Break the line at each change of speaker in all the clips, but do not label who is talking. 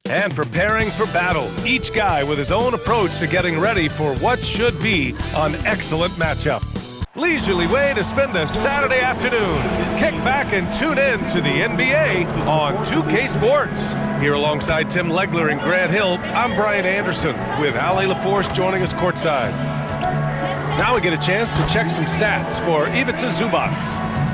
and preparing for battle. Each guy with his own approach to getting ready for what should be an excellent matchup. Leisurely way to spend a Saturday afternoon. Kick back and tune in to the NBA on 2K Sports. Here alongside Tim Legler and Grant Hill, I'm Brian Anderson with Ali LaForce joining us courtside. Now we get a chance to check some stats for Ivica Zubac.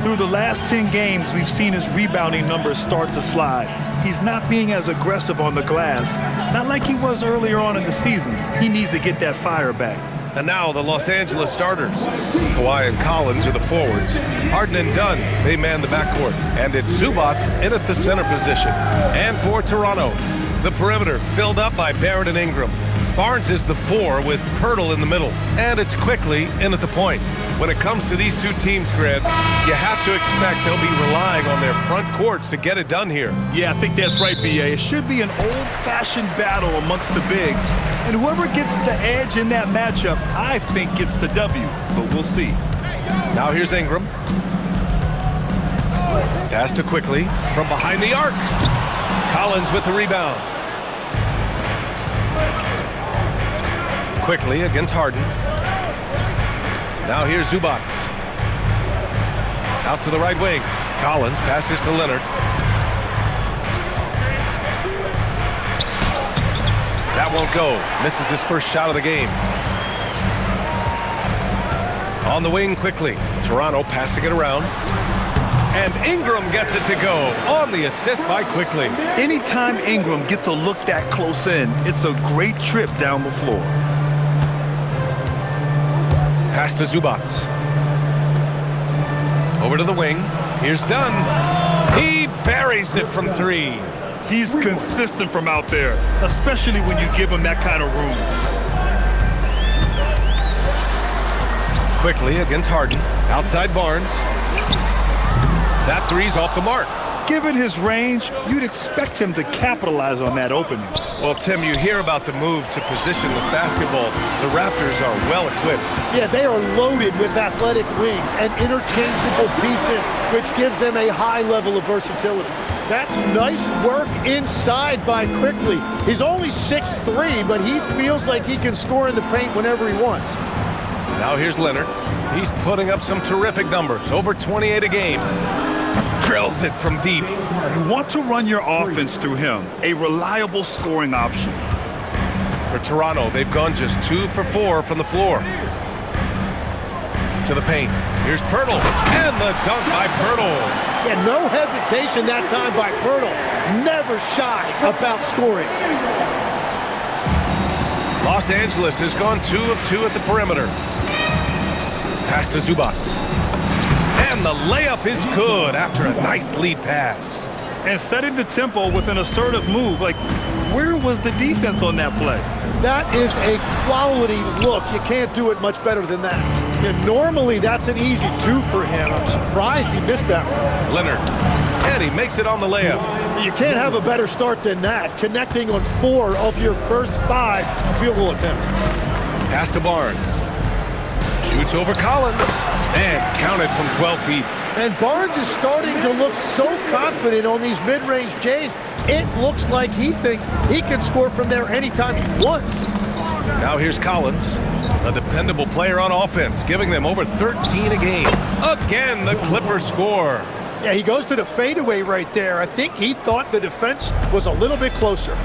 Through the last 10 games, we've seen his rebounding numbers start to slide. He's not being as aggressive on the glass, not like he was earlier on in the season. He needs to get that fire back.
And now the Los Angeles starters. Kawhi and Collins are the forwards. Harden and Dunn, they man the backcourt. And it's Zubac in at the center position. And for Toronto, the perimeter filled up by Barrett and Ingram. Barnes is the 4 with Pirtle in the middle. And it's quickly in at the point. When it comes to these two teams, Grant, you have to expect they'll be relying on their front courts to get it done here.
Yeah, I think that's right, B.A. It should be an old-fashioned battle amongst the bigs. And whoever gets the edge in that matchup, I think gets the W. But we'll see.
Now here's Ingram. Pass to Quickly from behind the arc. Collins with the rebound. Quickly against Harden. Now here's Zubac. Out to the right wing. Collins passes to Leonard. That won't go. Misses his first shot of the game. On the wing quickly. Toronto passing it around. And Ingram gets it to go on the assist by Quickly.
Anytime Ingram gets a look that close in, it's a great trip down the floor.
Pass to Zubac. Over to the wing. Here's Dunn. He buries it from 3.
He's consistent from out there, especially when you give him that kind of room.
Quickly against Harden. Outside Barnes. That 3's off the mark.
Given his range, you'd expect him to capitalize on that opening.
Well, Tim, you hear about the move to positionless basketball. The Raptors are well equipped.
Yeah, they are loaded with athletic wings and interchangeable pieces, which gives them a high level of versatility. That's nice work inside by Quickly. He's only 6'3", but he feels like he can score in the paint whenever he wants.
Now here's Leonard. He's putting up some terrific numbers, over 28 a game. Drills it from deep.
You want to run your offense through him, a reliable scoring option.
For Toronto, they've gone just 2 for 4 from the floor. To the paint. Here's Pirtle, and the dunk by Pirtle.
Yeah, no hesitation that time by Pirtle. Never shy about scoring.
Los Angeles has gone 2 of 2 at the perimeter. Pass to Zubac. And the layup is good after a nice lead pass.
And setting the tempo with an assertive move. Like, where was the defense on that play?
That is a quality look. You can't do it much better than that. Yeah, normally, that's an easy 2 for him. I'm surprised he missed that one.
Leonard. And he makes it on the layup.
You can't have a better start than that. Connecting on 4 of your first 5 field goal attempts.
Pass to Barnes. Shoots over Collins. And counted from 12 feet.
And Barnes is starting to look so confident on these mid-range J's. It looks like he thinks he can score from there anytime he wants.
Now here's Collins, a dependable player on offense, giving them over 13 a game. Again, the Clippers score.
Yeah, he goes to the fadeaway right there. I think he thought the defense was a little bit closer.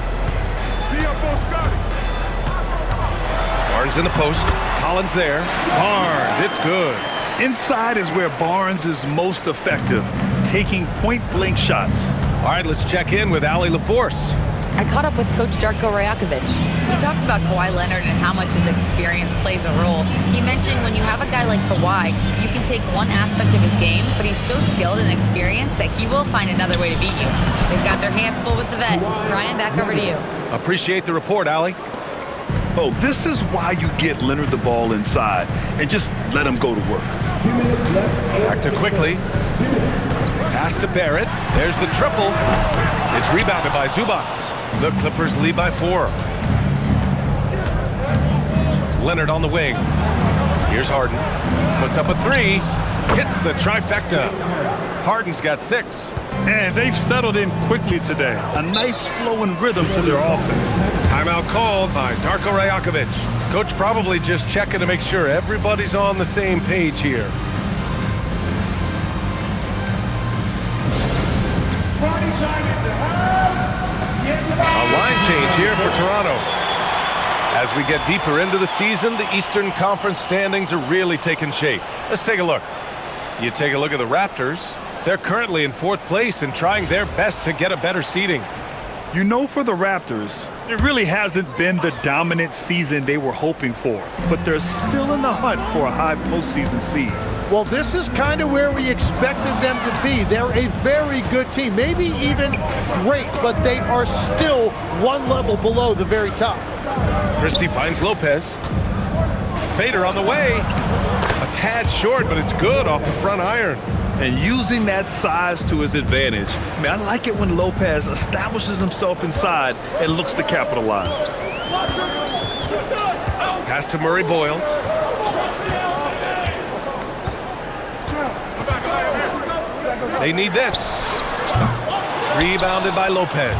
Barnes in the post. Collins there. Barnes, it's good.
Inside is where Barnes is most effective, taking point-blank shots.
All right, let's check in with Ali LaForce.
I caught up with Coach Darko Rajakovic. We talked about Kawhi Leonard and how much his experience plays a role. He mentioned when you have a guy like Kawhi, you can take one aspect of his game, but he's so skilled and experienced that he will find another way to beat you. They've got their hands full with the vet. Brian, back over to you.
Appreciate the report, Ali.
Oh, this is why you get Leonard the ball inside and just let him go to work.
Back to Quickly. Pass to Barrett. There's the triple. It's rebounded by Zubac. The Clippers lead by 4. Leonard on the wing. Here's Harden. Puts up a 3. Hits the trifecta. Harden's got 6.
And they've settled in quickly today. A nice flowing rhythm to their offense.
Timeout called by Darko Rajakovic. Coach probably just checking to make sure everybody's on the same page here. A line change here for Toronto. As we get deeper into the season, the Eastern Conference standings are really taking shape. Let's take a look. You take a look at the Raptors. They're currently in 4th place and trying their best to get a better seeding.
You know, for the Raptors, it really hasn't been the dominant season they were hoping for, but they're still in the hunt for a high postseason seed.
Well, this is kind of where we expected them to be. They're a very good team, maybe even great, but they are still one level below the very top.
Christie finds Lopez. Fader on the way. A tad short, but it's good off the front iron.
And using that size to his advantage. I mean, I like it when Lopez establishes himself inside and looks to capitalize.
Pass to Murray Boyles. They need this. Rebounded by Lopez.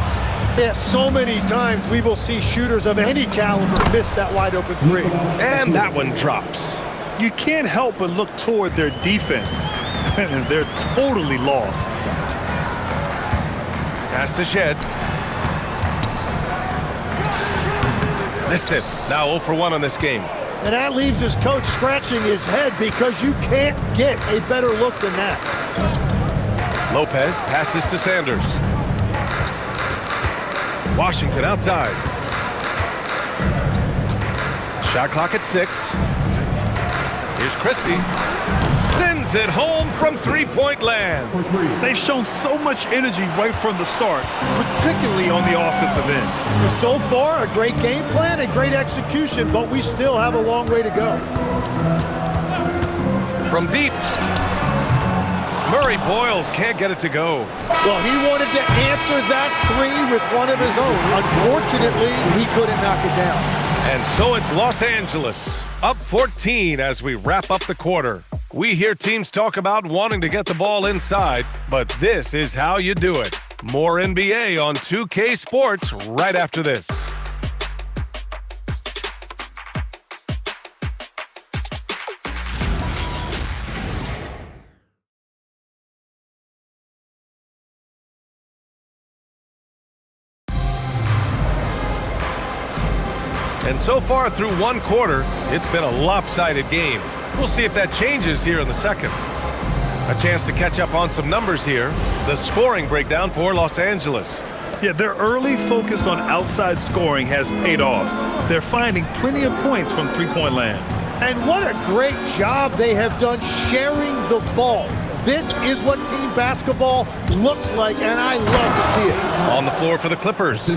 Yeah, so many times we will see shooters of any caliber miss that wide open three.
And that one drops.
You can't help but look toward their defense. And they're totally lost.
Pass to Shed. Missed it. Now 0 for 1 on this game.
And that leaves his coach scratching his head because you can't get a better look than that.
Lopez passes to Sanders. Washington outside. Shot clock at 6. Here's Christie. Sends it home from three-point land.
They've shown so much energy right from the start, particularly on the offensive end.
So far, a great game plan and great execution, but we still have a long way to go.
From deep. Murray Boyles can't get it to go.
Well, he wanted to answer that three with one of his own. Unfortunately, he couldn't knock it down.
And so it's Los Angeles, up 14 as we wrap up the quarter. We hear teams talk about wanting to get the ball inside, but this is how you do it. More NBA on 2K Sports right after this. And so far through one quarter, it's been a lopsided game. We'll see if that changes here in the second. A chance to catch up on some numbers here. The scoring breakdown for Los Angeles.
Yeah, their early focus on outside scoring has paid off. They're finding plenty of points from three-point land.
And what a great job they have done sharing the ball. This is what team basketball looks like, and I love to see it.
On the floor for the Clippers,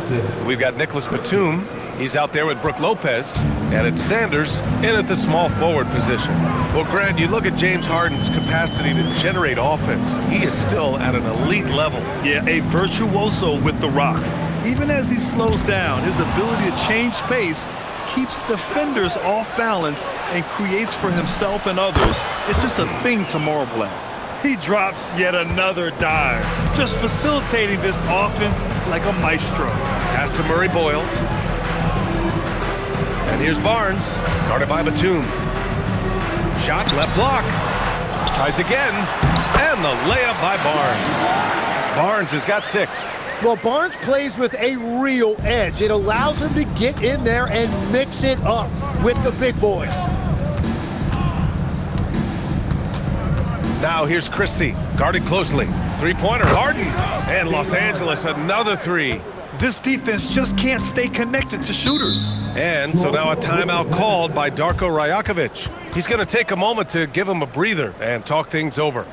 we've got Nicholas Batum. He's out there with Brook Lopez, and it's Sanders in at the small forward position. Well, Grant, you look at James Harden's capacity to generate offense. He is still at an elite level.
Yeah, a virtuoso with the rock. Even as he slows down, his ability to change pace keeps defenders off balance and creates for himself and others. It's just a thing to marvel at. He drops yet another dive, just facilitating this offense like a maestro.
Pass to Murray Boyles. And here's Barnes, guarded by Batum. Shot, left block. Tries again, and the layup by Barnes. Barnes has got 6.
Well, Barnes plays with a real edge. It allows him to get in there and mix it up with the big boys.
Now here's Christie, guarded closely. Three-pointer, Harden, and Los Angeles another 3.
This defense just can't stay connected to shooters.
And so now a timeout called by Darko Rajakovic. He's going to take a moment to give him a breather and talk things over. The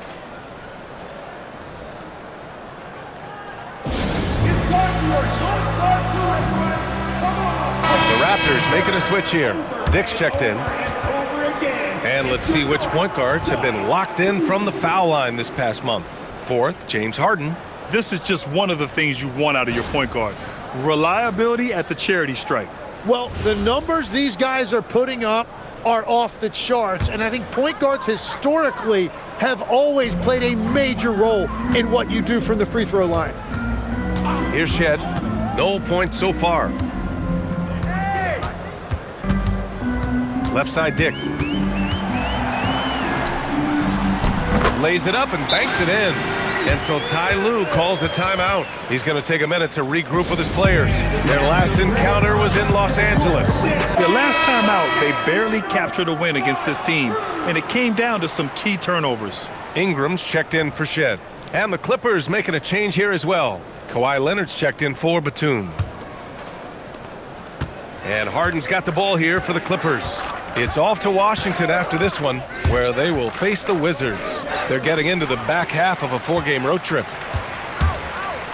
Raptors making a switch here. Dick's checked in. And let's see which point guards have been locked in from the foul line this past month. 4th, James Harden.
This is just one of the things you want out of your point guard. Reliability at the charity stripe.
Well, the numbers these guys are putting up are off the charts. And I think point guards historically have always played a major role in what you do from the free throw line.
Here's Shed. No points so far. Left side Dick. Lays it up and banks it in. And so Ty Lue calls a timeout. He's going to take a minute to regroup with his players. Their last encounter was in Los Angeles.
The last time out, they barely captured a win against this team, and it came down to some key turnovers.
Ingram's checked in for Shed. And the Clippers making a change here as well. Kawhi Leonard's checked in for Batum. And Harden's got the ball here for the Clippers. It's off to Washington after this one, where they will face the Wizards. They're getting into the back half of a 4-game road trip.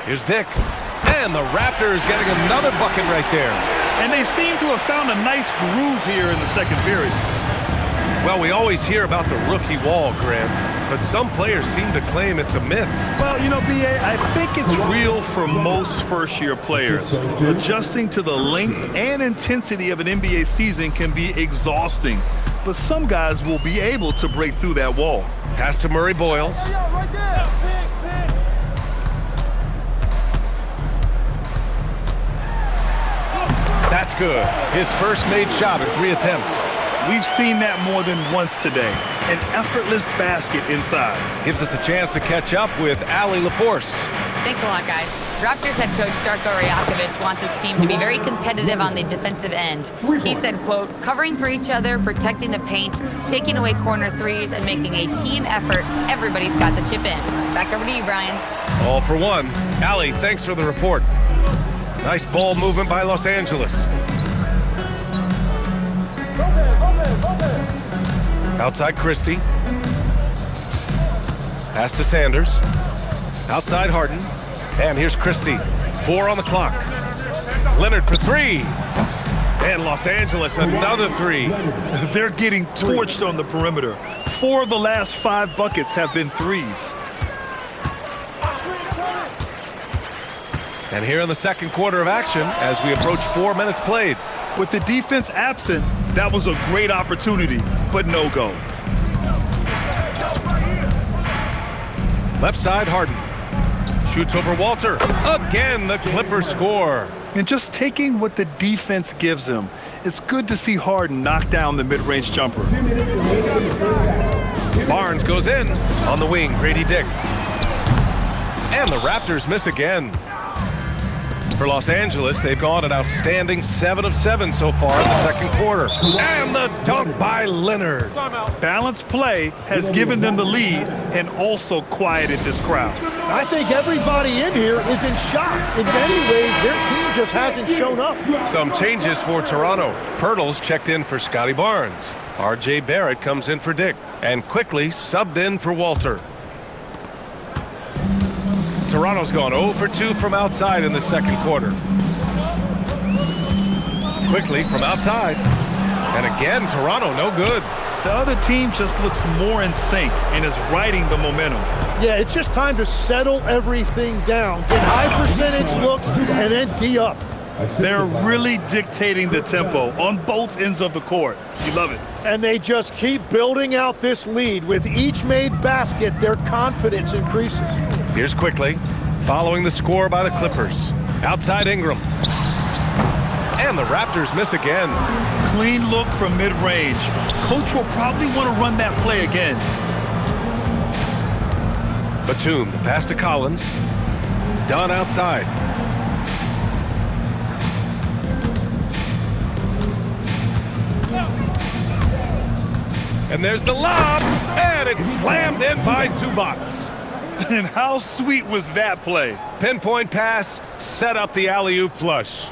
Here's Dick. And the Raptors getting another bucket right there.
And they seem to have found a nice groove here in the second period.
Well, we always hear about the rookie wall, Grant, but some players seem to claim it's a myth.
Well, you know, B.A., I think it's real for most first-year players. Adjusting to the length and intensity of an NBA season can be exhausting, but some guys will be able to break through that wall.
Pass to Murray Boyles. That's good. His first made shot in 3 attempts.
We've seen that more than once today. An effortless basket inside.
Gives us a chance to catch up with Allie LaForce.
Thanks a lot, guys. Raptors head coach Darko Rajakovic wants his team to be very competitive on the defensive end. He said, quote, covering for each other, protecting the paint, taking away corner threes, and making a team effort. Everybody's got to chip in. Back over to you, Brian.
All for one. Allie, thanks for the report. Nice ball movement by Los Angeles. Outside Christie. Pass to Sanders. Outside Harden. And here's Christie. 4 on the clock. Leonard for 3. And Los Angeles another 3.
They're getting torched on the perimeter. 4 of the last 5 buckets have been threes.
And here in the second quarter of action as we approach 4 minutes played.
With the defense absent, that was a great opportunity, but no go.
Left side, Harden. Shoots over Walter. Again, the Clippers score.
And just taking what the defense gives him, it's good to see Harden knock down the mid-range jumper.
Barnes goes in on the wing, Grady Dick. And the Raptors miss again. For Los Angeles, they've gone an outstanding 7 of 7 so far in the second quarter. And the dunk by Leonard.
Balanced play has given them the lead and also quieted this crowd.
I think everybody in here is in shock. In many ways, their team just hasn't shown up.
Some changes for Toronto. Pirtle's checked in for Scotty Barnes. R.J. Barrett comes in for Dick. And quickly subbed in for Walter. Toronto's gone 0 for 2 from outside in the second quarter. Quickly from outside. And again, Toronto no good.
The other team just looks more in sync and is riding the momentum.
Yeah, it's just time to settle everything down. Get high percentage looks and then D up.
They're really dictating the tempo on both ends of the court. You love it.
And they just keep building out this lead. With each made basket, their confidence increases.
Here's Quickly, following the score by the Clippers. Outside Ingram. And the Raptors miss again.
Clean look from mid-range. Coach will probably want to run that play again.
Batum, the pass to Collins. Dunn outside. And there's the lob, and it's slammed in by Zubac.
And how sweet was that play?
Pinpoint pass, set up the alley-oop flush.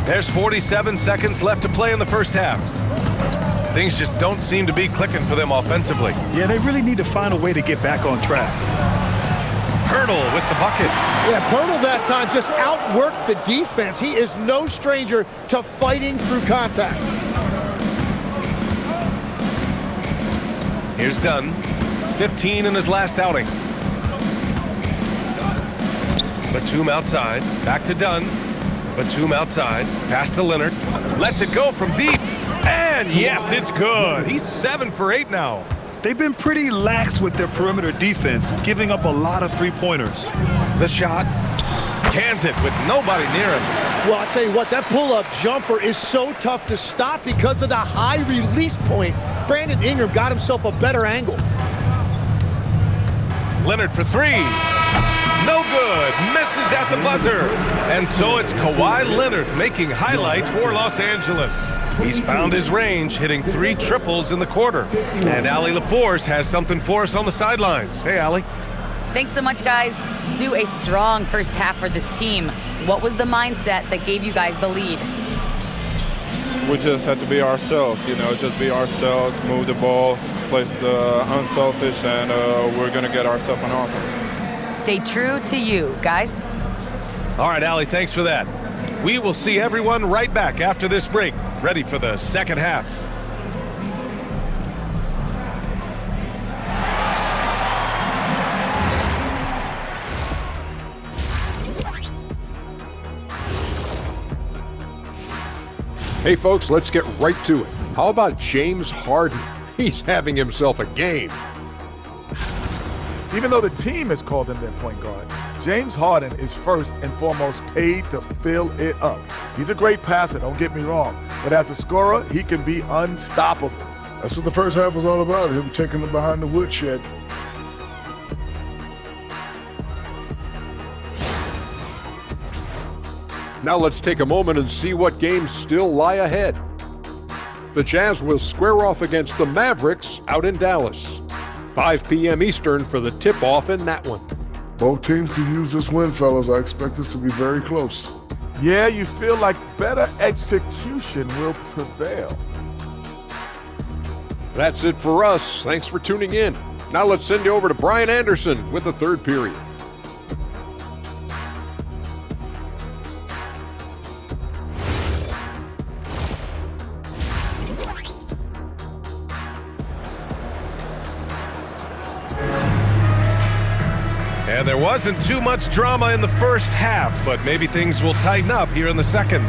There's 47 seconds left to play in the first half. Things just don't seem to be clicking for them offensively.
Yeah, they really need to find a way to get back on track.
Pirtle with the bucket.
Yeah, Pirtle that time just outworked the defense. He is no stranger to fighting through contact.
Here's Dunn, 15 in his last outing. Batum outside, back to Dunn. Batum outside. Pass to Leonard. Lets it go from deep. And yes, it's good. He's 7 for 8 now.
They've been pretty lax with their perimeter defense, giving up a lot of three-pointers.
The shot. Cans it with nobody near him.
Well, I'll tell you what, that pull-up jumper is so tough to stop because of the high release point. Brandon Ingram got himself a better angle.
Leonard for 3. No good. Misses at the buzzer. And so it's Kawhi Leonard making highlights for Los Angeles. He's found his range, hitting 3 triples in the quarter. And Allie LaForce has something for us on the sidelines. Hey, Allie.
Thanks so much, guys. Zoo, a strong first half for this team. What was the mindset that gave you guys the lead?
We just had to be ourselves, just be ourselves, move the ball, play the unselfish, and we're going to get ourselves an offense.
Stay true to you, guys.
All right, Allie, thanks for that. We will see everyone right back after this break, ready for the second half.
Hey folks, let's get right to it. How about James Harden? He's having himself a game.
Even though the team has called him their point guard, James Harden is first and foremost paid to fill it up. He's a great passer, don't get me wrong, but as a scorer, he can be unstoppable.
That's what the first half was all about, him taking it behind the woodshed.
Now let's take a moment and see what games still lie ahead. The Jazz will square off against the Mavericks out in Dallas. 5 p.m. Eastern for the tip-off in that one.
Both teams can use this win, fellas. I expect this to be very close.
Yeah, you feel like better execution will prevail.
That's it for us. Thanks for tuning in. Now let's send you over to Brian Anderson with the third period.
And there wasn't too much drama in the first half, but maybe things will tighten up here in the second.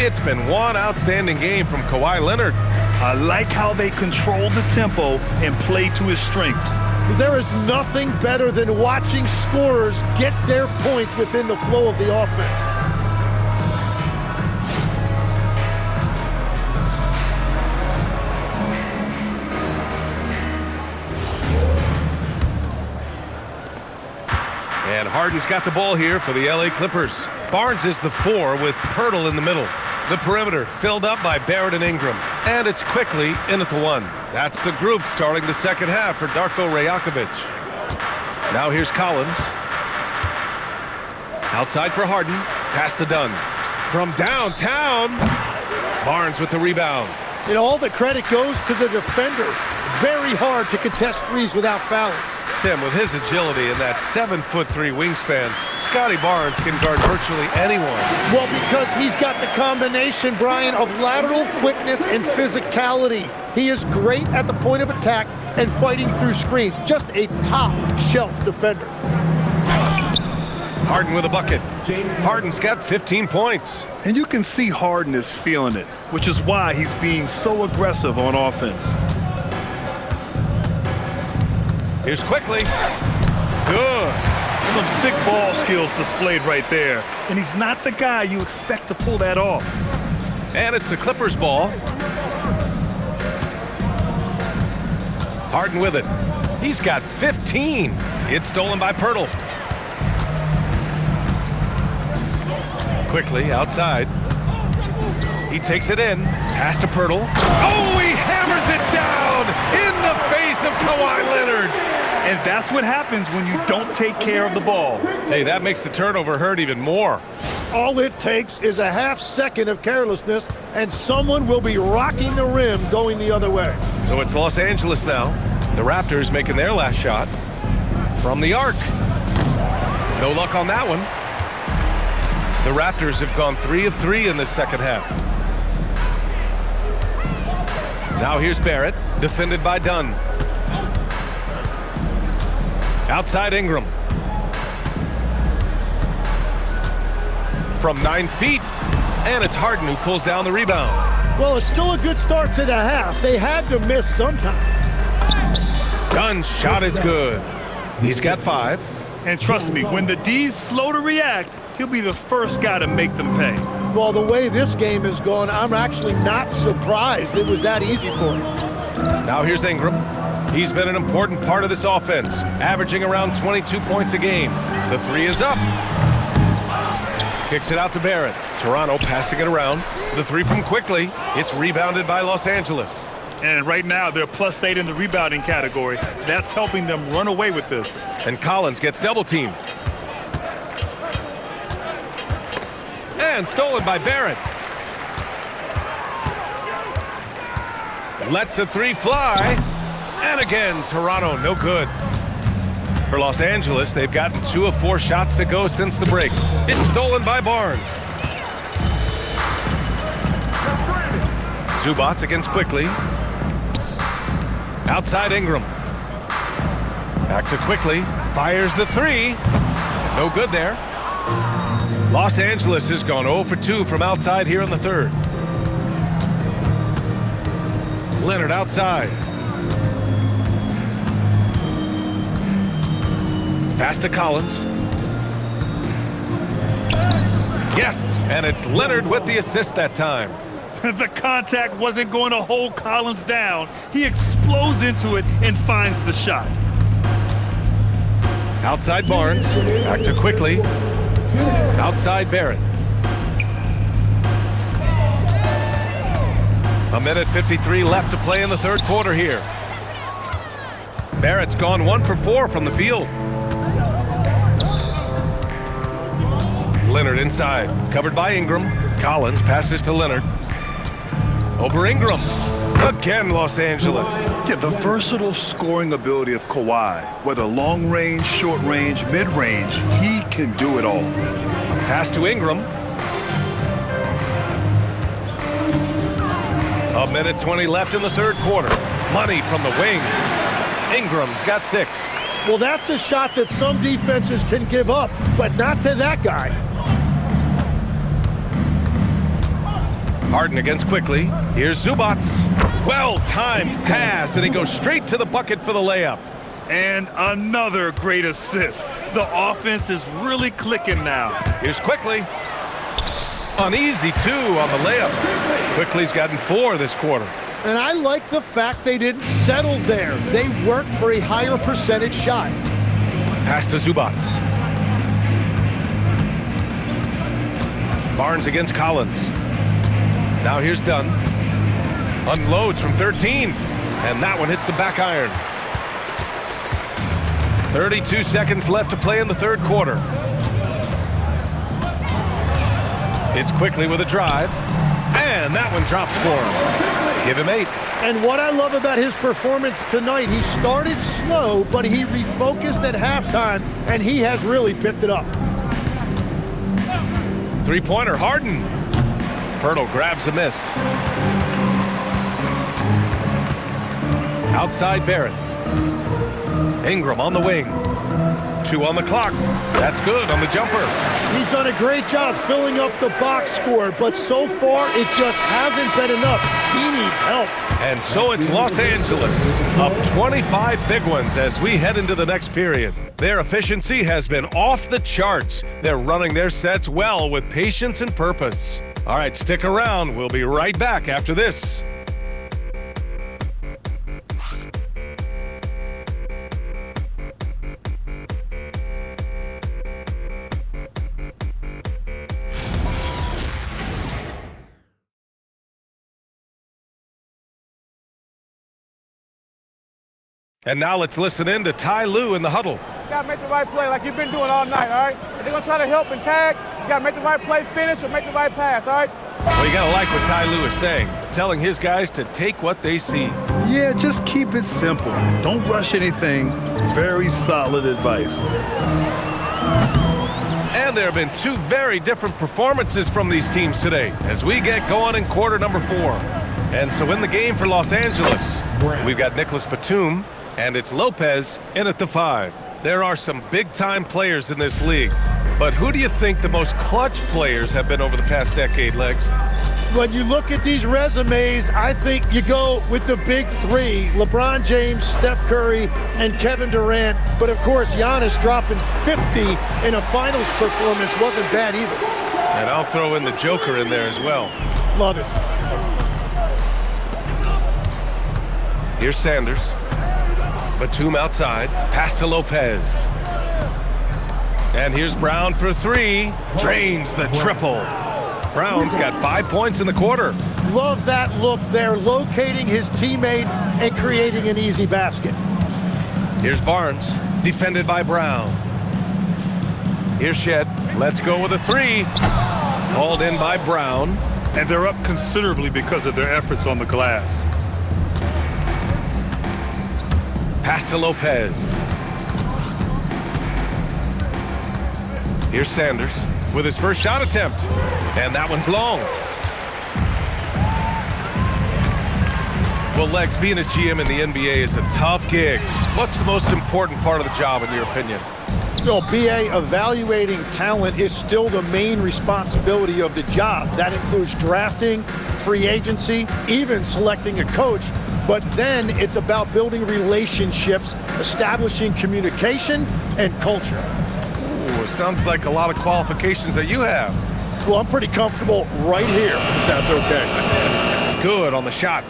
It's been one outstanding game from Kawhi Leonard.
I like how they control the tempo and play to his strengths.
There is nothing better than watching scorers get their points within the flow of the offense.
And Harden's got the ball here for the LA Clippers. Barnes is the 4 with Pirtle in the middle. The perimeter filled up by Barrett and Ingram. And it's quickly in at the 1. That's the group starting the second half for Darko Rajakovic. Now here's Collins. Outside for Harden. Pass to Dunn. From downtown, Barnes with the rebound.
And all the credit goes to the defender. Very hard to contest threes without fouling.
Tim, with his agility and that 7'3" wingspan, Scotty Barnes can guard virtually anyone.
Well, because he's got the combination, Brian, of lateral quickness and physicality. He is great at the point of attack and fighting through screens. Just a top-shelf defender.
Harden with a bucket. Harden's got 15 points.
And you can see Harden is feeling it, which is why he's being so aggressive on offense.
Here's quickly. Good.
Some sick ball skills displayed right there. And he's not the guy you expect to pull that off.
And it's the Clippers ball. Harden with it. He's got 15. It's stolen by Pirtle. Quickly outside. He takes it in. Pass to Pirtle. Oh, he hammers it down in the face of Kawhi Leonard.
And that's what happens when you don't take care of the ball.
Hey, that makes the turnover hurt even more.
All it takes is a half second of carelessness, and someone will be rocking the rim going the other way.
So it's Los Angeles now. The Raptors making their last shot from the arc. No luck on that one. The Raptors have gone 3 of 3 in this second half. Now here's Barrett, defended by Dunn. Outside Ingram. From 9 feet, And it's Harden who pulls down the rebound.
Well, it's still a good start to the half. They had to miss sometime.
Dunn's shot is good. He's got 5.
And trust me, when the D's slow to react, he'll be the first guy to make them pay.
Well, the way this game is going, I'm actually not surprised it was that easy for him.
Now here's Ingram. He's been an important part of this offense, averaging around 22 points a game. The 3 is up. Kicks it out to Barrett. Toronto passing it around. The 3 from Quickly. It's rebounded by Los Angeles.
And right now, they're +8 in the rebounding category. That's helping them run away with this.
And Collins gets double-teamed. And stolen by Barrett. Lets the 3 fly. And again, Toronto, no good. For Los Angeles, they've gotten 2 of 4 shots to go since the break. It's stolen by Barnes. Zubats against Quickly. Outside Ingram. Back to Quickly. Fires the 3. No good there. Los Angeles has gone 0 for 2 from outside here in the 3rd. Leonard outside. Pass to Collins. Yes, and it's Leonard with the assist that time.
The contact wasn't going to hold Collins down. He explodes into it and finds the shot.
Outside Barnes. Back to Quickly. Outside Barrett. A minute 53 left to play in the 3rd quarter here. Barrett's gone 1 for 4 from the field. Leonard inside, covered by Ingram. Collins passes to Leonard. Over Ingram. Again, Los Angeles.
Yeah, the versatile scoring ability of Kawhi, whether long range, short range, mid range, he can do it all.
Pass to Ingram. A minute 20 left in the 3rd quarter. Money from the wing. Ingram's got 6.
Well, that's a shot that some defenses can give up, but not to that guy.
Harden against Quickly. Here's Zubats. Well-timed pass, and he goes straight to the bucket for the layup.
And another great assist. The offense is really clicking now.
Here's Quickly. An easy 2 on the layup. Quickly's gotten 4 this quarter.
And I like the fact they didn't settle there. They worked for a higher percentage shot.
Pass to Zubats. Barnes against Collins. Now here's Dunn. Unloads from 13. And that one hits the back iron. 32 seconds left to play in the 3rd quarter. It's Quickly with a drive. And that one drops for him. Give him 8.
And what I love about his performance tonight, he started slow, but he refocused at halftime, and he has really picked it up.
3-pointer, Harden. Pirtle grabs a miss. Outside Barrett. Ingram on the wing. 2 on the clock. That's good on the jumper.
He's done a great job filling up the box score, but so far it just hasn't been enough. He needs help.
And so it's Los Angeles, up 25 big ones as we head into the next period. Their efficiency has been off the charts. They're running their sets well with patience and purpose. All right, stick around. We'll be right back after this. And now let's listen in to Ty Lue in the huddle.
You gotta make the right play like you've been doing all night, all right? If they're gonna try to help and tag, you gotta make the right play, finish, or make the right pass, all right?
Well, you gotta like what Ty Lue is saying, telling his guys to take what they see.
Yeah, just keep it simple. Don't rush anything. Very solid advice.
And there have been 2 very different performances from these teams today as we get going in quarter number 4. And so in the game for Los Angeles, we've got Nicholas Batum, and it's Lopez in at the 5. There are some big-time players in this league. But who do you think the most clutch players have been over the past decade, Legs?
When you look at these resumes, I think you go with the big three, LeBron James, Steph Curry, and Kevin Durant. But of course, Giannis dropping 50 in a finals performance wasn't bad either.
And I'll throw in the Joker in there as well.
Love it.
Here's Sanders. Batum outside. Pass to Lopez. And here's Brown for three. Drains the triple. Brown's got 5 points in the quarter.
Love that look there, locating his teammate and creating an easy basket.
Here's Barnes, defended by Brown. Here's Shed. Let's go with a three. Called in by Brown.
And they're up considerably because of their efforts on the glass.
Pass to Lopez. Here's Sanders with his first shot attempt. And that one's long. Well, Legs, being a GM in the NBA is a tough gig. What's the most important part of the job, in your opinion?
Well, BA, evaluating talent is still the main responsibility of the job. That includes drafting, free agency, even selecting a coach. But then it's about building relationships, establishing communication, and culture.
Ooh, it sounds like a lot of qualifications that you have.
Well, I'm pretty comfortable right here, if that's okay.
Good on the shot.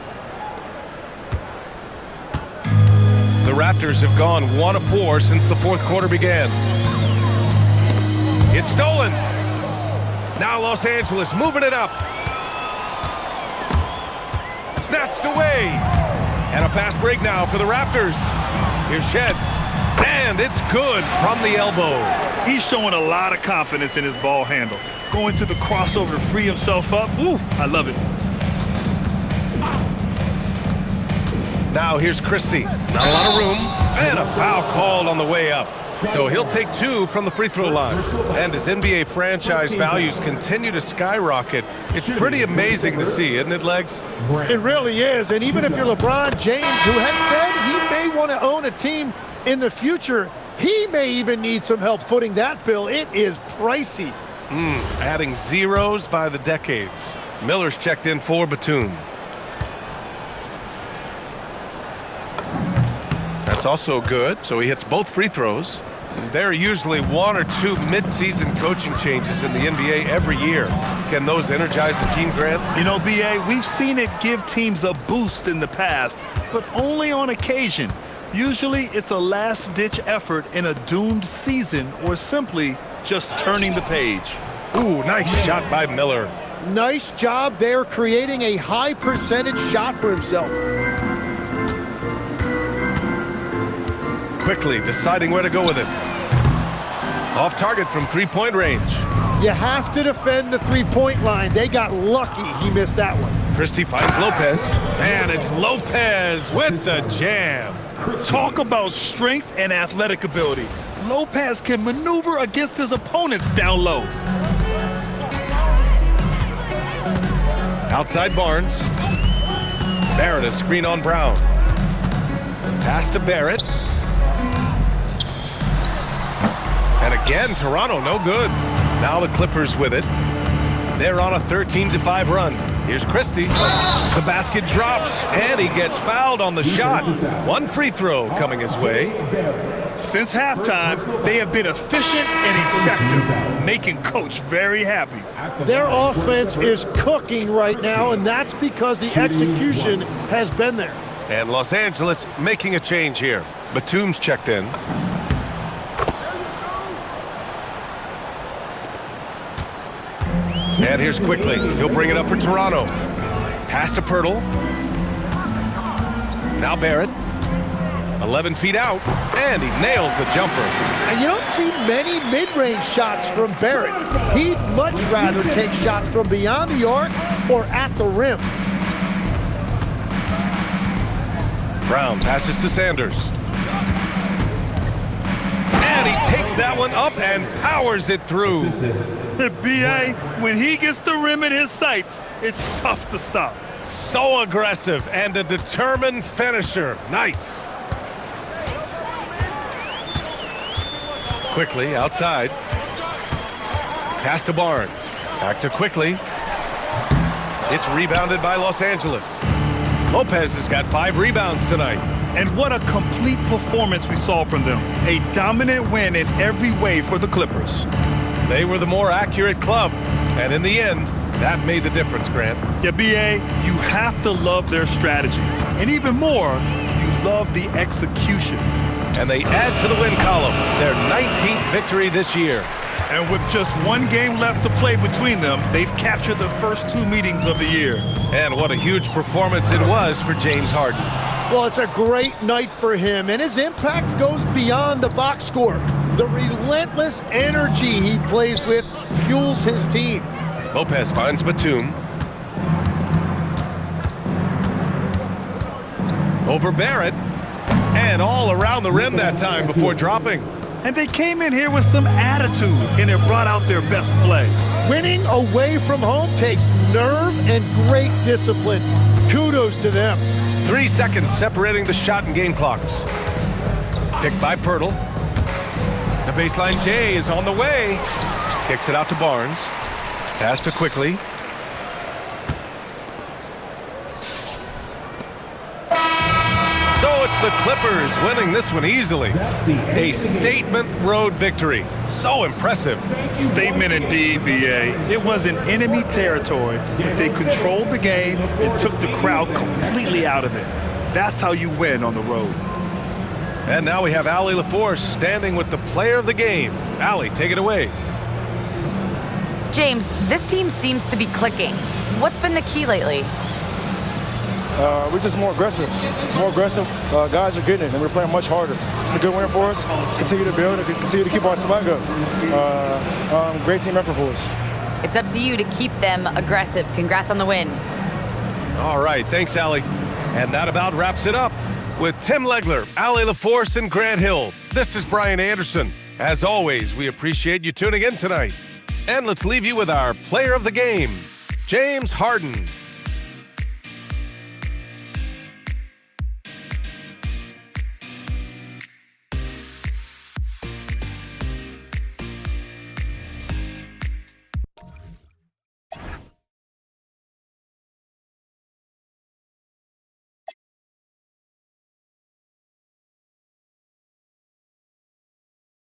The Raptors have gone 1 of 4 since the fourth quarter began. It's stolen. Now Los Angeles moving it up. Snatched away. And a fast break now for the Raptors. Here's Shed. And it's good from the elbow.
He's showing a lot of confidence in his ball handle. Going to the crossover to free himself up. Ooh, I love it.
Now here's Christie. Not a lot of room. And a foul called on the way up. So he'll take 2 from the free throw line. And as NBA franchise values continue to skyrocket, it's pretty amazing to see, isn't it, Legs?
It really is. And even if you're LeBron James, who has said he may want to own a team in the future, he may even need some help footing that bill. It is pricey.
Adding zeros by the decades. Miller's checked in for Batum. That's also good, so he hits both free throws. There are usually 1 or 2 mid-season coaching changes in the NBA every year. Can those energize the team, Grant?
You know, BA, we've seen it give teams a boost in the past, but only on occasion. Usually it's a last-ditch effort in a doomed season or simply just turning the page.
Ooh, nice shot by Miller.
Nice job there creating a high percentage shot for himself.
Quickly deciding where to go with it. Off target from three-point range.
You have to defend the three-point line. They got lucky he missed that one.
Christie finds Lopez. And it's Lopez with the jam.
Talk about strength and athletic ability. Lopez can maneuver against his opponents down low.
Outside Barnes. Barrett a screen on Brown. Pass to Barrett. And again, Toronto no good. Now the Clippers with it. They're on a 13-5 run. Here's Christie. The basket drops, and he gets fouled on the shot. 1 free throw coming his way.
Since halftime, they have been efficient and effective, making Coach very happy.
Their offense is cooking right now, and that's because the execution has been there.
And Los Angeles making a change here. Batum's checked in. And here's Quickly. He'll bring it up for Toronto. Pass to Pirtle. Now Barrett. 11 feet out. And he nails the jumper.
And you don't see many mid-range shots from Barrett. He'd much rather take shots from beyond the arc or at the rim.
Brown passes to Sanders. And he takes that one up and powers it through.
B.A., when he gets the rim in his sights, it's tough to stop.
So aggressive and a determined finisher. Nice. Quickly outside. Pass to Barnes. Back to Quickly. It's rebounded by Los Angeles. Lopez has got 5 rebounds tonight.
And what a complete performance we saw from them. A dominant win in every way for the Clippers.
They were the more accurate club. And in the end, that made the difference, Grant.
Yeah, B.A., you have to love their strategy. And even more, you love the execution.
And they add to the win column, their 19th victory this year.
And with just 1 game left to play between them, they've captured the first 2 meetings of the year.
And what a huge performance it was for James Harden.
Well, it's a great night for him, and his impact goes beyond the box score. The relentless energy he plays with fuels his team.
Lopez finds Batum. Over Barrett. And all around the rim that time before dropping.
And they came in here with some attitude, and it brought out their best play.
Winning away from home takes nerve and great discipline. Kudos to them.
3 seconds separating the shot and game clocks. Picked by Pirtle. The baseline J is on the way. Kicks it out to Barnes. Pass to Quickly. So it's the Clippers winning this one easily. A statement road victory. So impressive.
Statement indeed, B.A. It was in enemy territory, but they controlled the game and took the crowd completely out of it. That's how you win on the road.
And now we have Allie LaForce standing with the player of the game. Allie, take it away.
James, this team seems to be clicking. What's been the key lately?
We're just more aggressive. Guys are getting it, and we're playing much harder. It's a good win for us. Continue to build and continue to keep our swag up. Great team effort for us.
It's up to you to keep them aggressive. Congrats on the win.
All right, thanks, Allie. And that about wraps it up. With Tim Legler, Allie LaForce, and Grant Hill, this is Brian Anderson. As always, we appreciate you tuning in tonight. And let's leave you with our player of the game, James Harden.